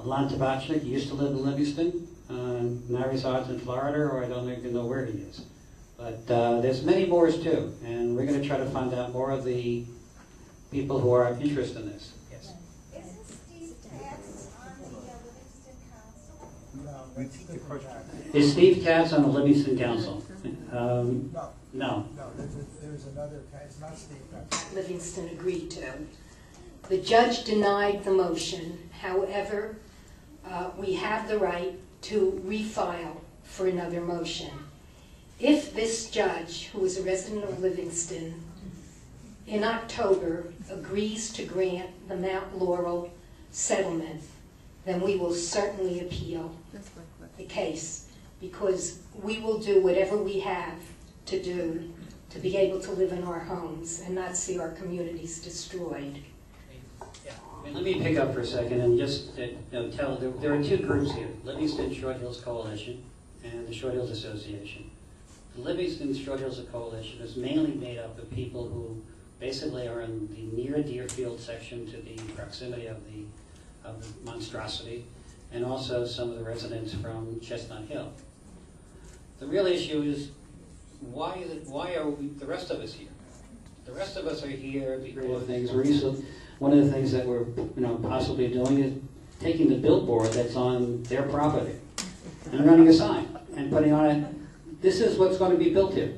Lon Tabachnik used to live in Livingston, now resides in Florida, or I don't even know where he is. But there's many more too, and we're going to try to find out more of the people who are interested in this. Yes. Isn't Steve Katz on the Livingston Council? No, that's the question. Is Steve Katz on the Livingston Council? No. No. No, there's another, it's not Steve Katz. Livingston agreed to. The judge denied the motion. However, we have the right to refile for another motion. If this judge, who is a resident of Livingston, in October agrees to grant the Mount Laurel settlement, then we will certainly appeal the case, because we will do whatever we have to do to be able to live in our homes and not see our communities destroyed. Yeah. Let me pick up for a second and just tell, there are two groups here, Livingston Short Hills Coalition and the Short Hills Association. The Livingston Short Hills Coalition is mainly made up of people who basically are in the near Deerfield section to the proximity of the monstrosity, and also some of the residents from Chestnut Hill. The real issue is, why are the rest of us here? The rest of us are here because one of the things that we're possibly doing is taking the billboard that's on their property and running a sign and putting on it, this is what's going to be built here.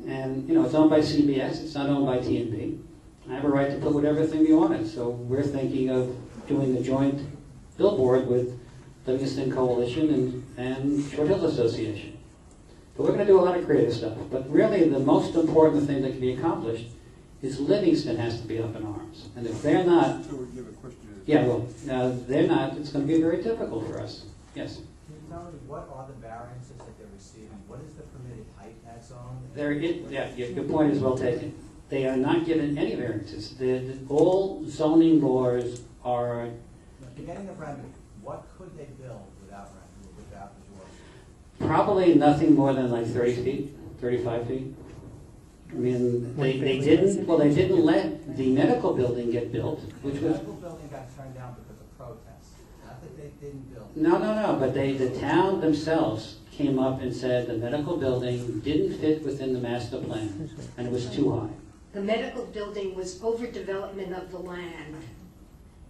And it's owned by CBS, it's not owned by TNB. I have a right to put whatever thing we want it. So we're thinking of doing a joint billboard with Livingston Coalition and Short Hills Association. But we're going to do a lot of creative stuff. But really the most important thing that can be accomplished is Livingston has to be up in arms. And if they're not, so we give a question to yeah, well, they're not, it's going to be very difficult for us. Yes? Can you tell me what are the variances that they're receiving? What is the permitted height in that zone? Your point is well taken. They are not given any variances. All zoning laws are... Getting a remedy, what could they build without the Probably nothing more than like 30 feet, 35 feet. I mean, they didn't let the medical building get built, which was... The medical building got turned down because of protests. Not that they didn't build. No, but the town themselves came up and said the medical building didn't fit within the master plan, and it was too high. The medical building was overdevelopment of the land,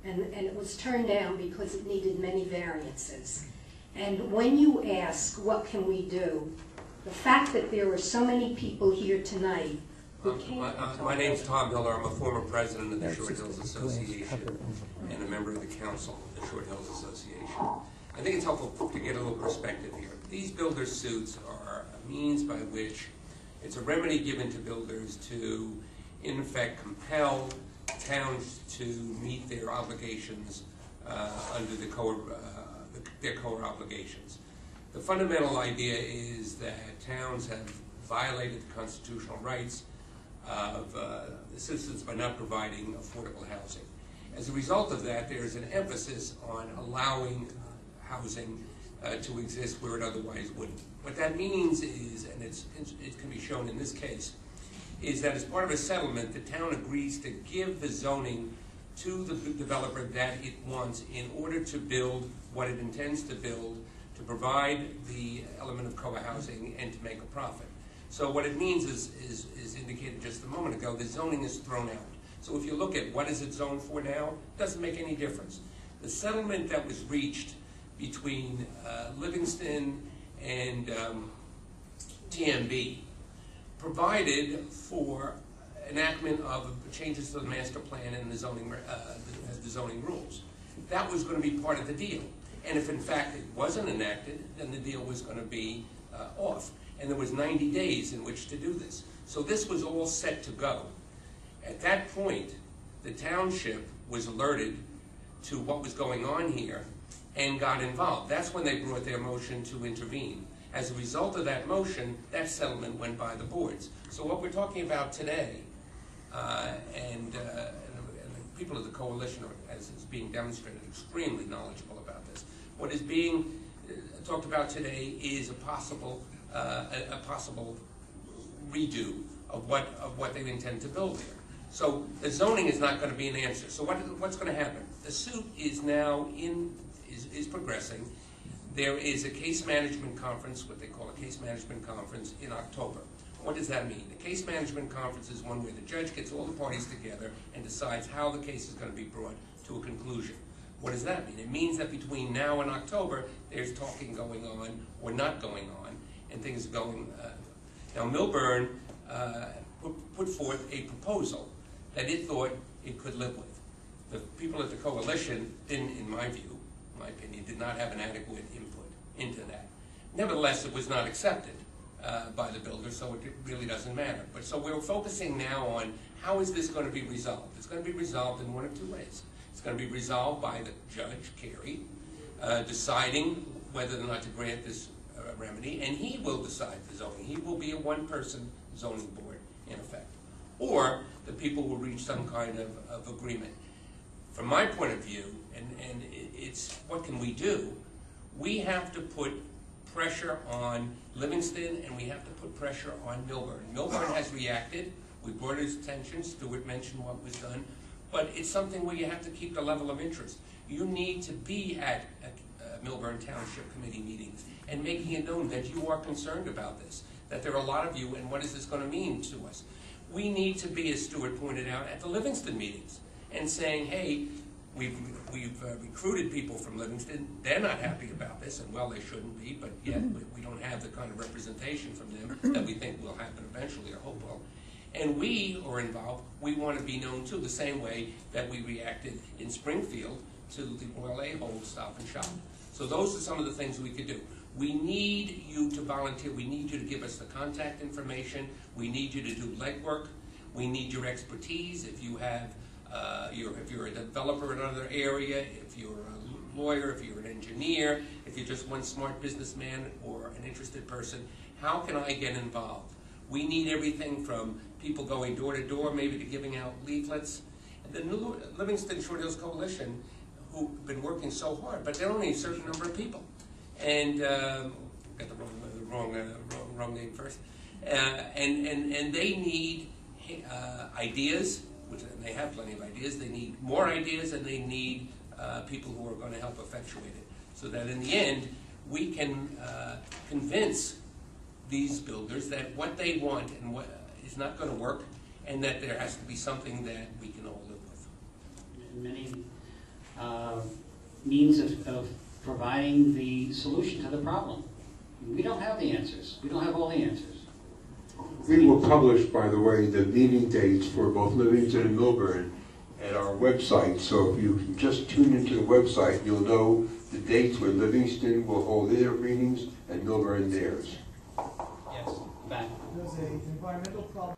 and it was turned down because it needed many variances. And when you ask, what can we do, the fact that there are so many people here tonight who can't... My name's Tom Hiller. I'm a former president of the Short Hills Association and a member of the council of the Short Hills Association. I think it's helpful to get a little perspective here. These builder suits are a means by which it's a remedy given to builders to, in effect, compel towns to meet their obligations under their core obligations. The fundamental idea is that towns have violated the constitutional rights of the citizens by not providing affordable housing. As a result of that, there's an emphasis on allowing housing to exist where it otherwise wouldn't. What that means is, and it can be shown in this case, is that as part of a settlement, the town agrees to give the zoning to the developer that it wants in order to build what it intends to build, to provide the element of co-housing and to make a profit. So what it means is indicated just a moment ago, the zoning is thrown out. So if you look at what is it zoned for now, it doesn't make any difference. The settlement that was reached between Livingston and TMB provided for enactment of changes to the master plan and the zoning rules. That was going to be part of the deal. And if in fact it wasn't enacted, then the deal was going to be off. And there was 90 days in which to do this. So this was all set to go. At that point, the township was alerted to what was going on here and got involved. That's when they brought their motion to intervene. As a result of that motion, that settlement went by the boards. So what we're talking about today, and the people of the coalition, as is being demonstrated, extremely knowledgeable about this. What is being talked about today is a possible redo of what they intend to build there. So the zoning is not going to be an answer. So what's going to happen? The suit is now is progressing. There is a case management conference, what they call a case management conference, in October. What does that mean? The case management conference is one where the judge gets all the parties together and decides how the case is going to be brought to a conclusion. What does that mean? It means that between now and October, there's talking going on or not going on, and things are going. Now, Milburn put forth a proposal that it thought it could live with. The people at the coalition didn't, in my view, my opinion, did not have an adequate input into that. Nevertheless, it was not accepted by the builders, so it really doesn't matter. But so we're focusing now on how is this going to be resolved. It's going to be resolved in one of two ways. It's going to be resolved by the judge, Carey, deciding whether or not to grant this remedy, and he will decide the zoning. He will be a one-person zoning board, in effect. Or the people will reach some kind of agreement. From my point of view, and it's what can we do, we have to put pressure on Livingston and we have to put pressure on Milburn. Milburn has reacted. We brought his attention. Stuart mentioned what was done. But it's something where you have to keep the level of interest. You need to be at Milburn Township Committee meetings and making it known that you are concerned about this, that there are a lot of you, and what is this going to mean to us? We need to be, as Stuart pointed out, at the Livingston meetings and saying, hey, we've recruited people from Livingston. They're not happy about this, and well, they shouldn't be, but yet we don't have the kind of representation from them that we think will happen eventually, or hope will. And we are involved. We want to be known too, the same way that we reacted in Springfield to the Oil A-hole Stop and Shop. So those are some of the things we could do. We need you to volunteer. We need you to give us the contact information. We need you to do legwork. We need your expertise. If you have, if you're a developer in another area, if you're a lawyer, if you're an engineer, if you're just one smart businessman or an interested person, how can I get involved? We need everything from people going door to door, maybe to giving out leaflets. And the new Livingston Short Hills Coalition, who've been working so hard, but they're only a certain number of people. And got the wrong name first. And they need ideas, which and they have plenty of ideas. They need more ideas, and they need people who are going to help effectuate it, so that in the end we can convince these builders that what they want and what is not going to work, and that there has to be something that we can all live with. Many means of providing the solution to the problem. We don't have the answers. We don't have all the answers. We will publish, by the way, the meeting dates for both Livingston and Milburn at our website. So if you just tune into the website, you'll know the dates where Livingston will hold their meetings and Milburn theirs. Yes, back. There's an environmental problem.